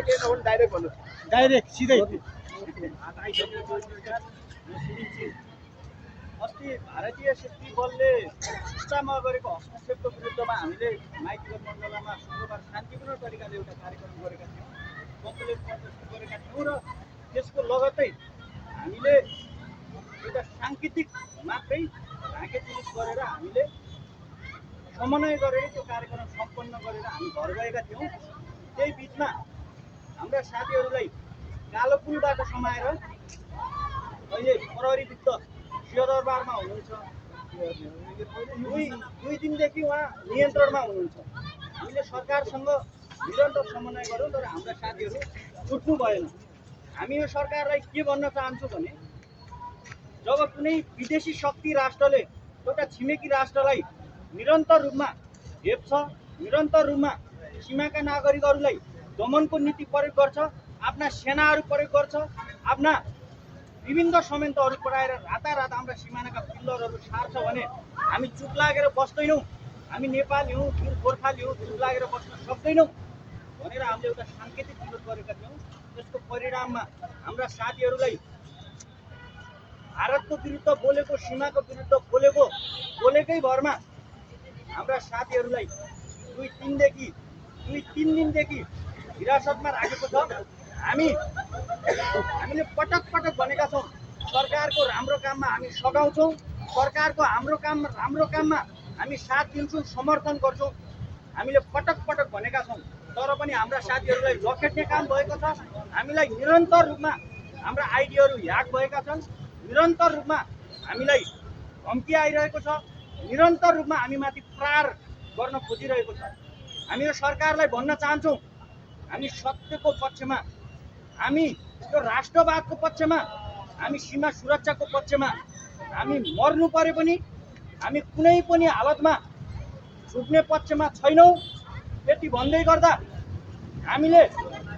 Direct भन्नु direct सिधै अस्ति भारतीय सेफ्टी बलले टिस्टामा गरेको हस्तक्षेपको विरुद्धमा हामीले माइतीगञ्ज मण्डलमा शुक्रबार शान्तिपूर्ण तरिकाले एउटा कार्यक्रम गरेका थियौँ, कम्प्लेन प्रदर्शन गरेका थियौँ र त्यसको लगत्तै हामीले एउटा साङ्केतिक मात्रै ढाके जुलुस गरेर हामीले समन्वय गरेर त्यो कार्यक्रम सम्पन्न गरेर हामी घर गएका थियौँ। त्यही बिचमा हाम्रा साथीहरूलाई कालो पुलबाट समाएर अहिले प्रहरीयुक्त सिंहदरबारमा हुनुहुन्छ, दुई दिनदेखि उहाँ नियन्त्रणमा हुनुहुन्छ। हामीले सरकारसँग निरन्तर समन्वय गऱ्यौँ तर हाम्रा साथीहरू छुट्नु भएन। हामी यो सरकारलाई के भन्न चाहन्छौँ भने जब कुनै विदेशी शक्ति राष्ट्रले एउटा छिमेकी राष्ट्रलाई निरन्तर रूपमा हेप्छ, निरन्तर रूपमा सीमाका नागरिकहरूलाई दमनको नीति प्रयोग गर्छ, आफ्ना सेनाहरू प्रयोग गर्छ, आफ्ना विभिन्न संयन्त्रहरू पठाएर रातारात हाम्रा सिमानाका पिल्लरहरू सार्छ भने हामी चुप लागेर बस्दैनौँ। हामी नेपाली हौँ, गोर्खाली हौँ, चुप लागेर बस्न सक्दैनौँ भनेर हामीले एउटा साङ्केतिक विरोध गरेका थियौँ। त्यसको परिणाममा हाम्रा साथीहरूलाई भारतको विरुद्ध बोलेको, सीमाको विरुद्ध बोलेकै भरमा हाम्रा साथीहरूलाई दुई तिन दिनदेखि हिरासतमा राखेको छ। हामीले पटक पटक भनेका छौँ सरकारको राम्रो काममा हामी सघाउँछौँ, सरकारको राम्रो काममा हामी साथ दिन्छौँ, समर्थन गर्छौँ। हामीले पटक पटक भनेका छौँ तर पनि हाम्रा साथीहरूलाई लखेट्ने काम भएको छ। हामीलाई निरन्तर रूपमा हाम्रा आइडीहरू ह्याक भएका छन्, निरन्तर रूपमा हामीलाई धम्की आइरहेको छ, निरन्तर रूपमा हामीमाथि प्रहार गर्न खोजिरहेको छ। हामी यो सरकारलाई भन्न चाहन्छौँ हामी सत्यको पक्षमा, हामी यो राष्ट्रवादको पक्षमा, हामी सीमा सुरक्षाको पक्षमा, हामी मर्नु परे पनि हामी कुनै पनि हालतमा झुक्ने पक्षमा छैनौँ। यति भन्दै गर्दा हामीले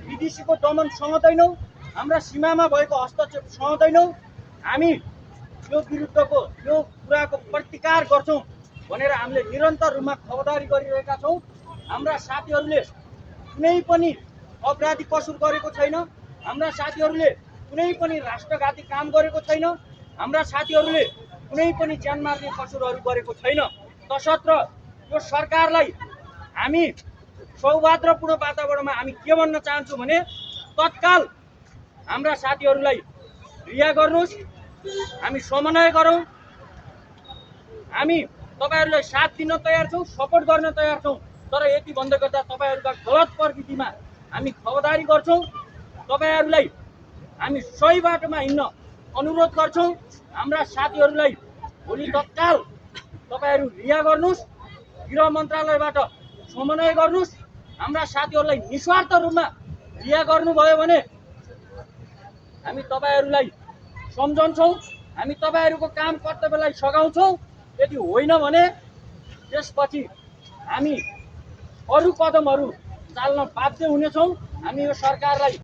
विदेशीको दमन सहँदैनौँ, हाम्रा सीमामा भएको हस्तक्षेप सहँदैनौँ। हामी यो विरुद्धको यो कुराको प्रतिकार गर्छौँ भनेर हामीले निरन्तर रूपमा खबरदारी गरिरहेका छौँ। हाम्रा साथीहरूले कुनै पनि अपराधी कसुर गरेको छैन, हाम्रा साथीहरूले कुनै पनि राष्ट्रघाती काम गरेको छैन, हाम्रा साथीहरूले कुनै पनि ज्यान मार्ने कसुरहरू गरेको छैन। तसर्थ यो सरकारलाई हामी सौहार्दपूर्ण वातावरणमा हामी के भन्न चाहन्छौँ भने तत्काल हाम्रा साथीहरूलाई रिहा गर्नुहोस्, हामी समन्वय गरौँ, हामी तपाईँहरूलाई साथ दिन तयार छौँ, सपोर्ट गर्न तयार छौँ। तर यति भन्दै गर्दा तपाईँहरूका गलत प्रवृत्तिमा हामी खबरदारी गर्छौँ। तपाईँहरूलाई हामी सही बाटोमा हिँड्न अनुरोध गर्छौँ। हाम्रा साथीहरूलाई भोलि तत्काल तपाईँहरू रिहा गर्नुहोस्, गृह मन्त्रालयबाट समन्वय गर्नुहोस्। हाम्रा साथीहरूलाई निस्वार्थ रूपमा रिहा गर्नुभयो भने हामी तपाईँहरूलाई सम्झन्छौँ, हामी तपाईँहरूको काम कर्तव्यलाई सघाउँछौँ। यदि होइन भने त्यसपछि हामी अरू कदमहरू चाल्न बाध्य हुनेछौँ। हामी यो सरकारलाई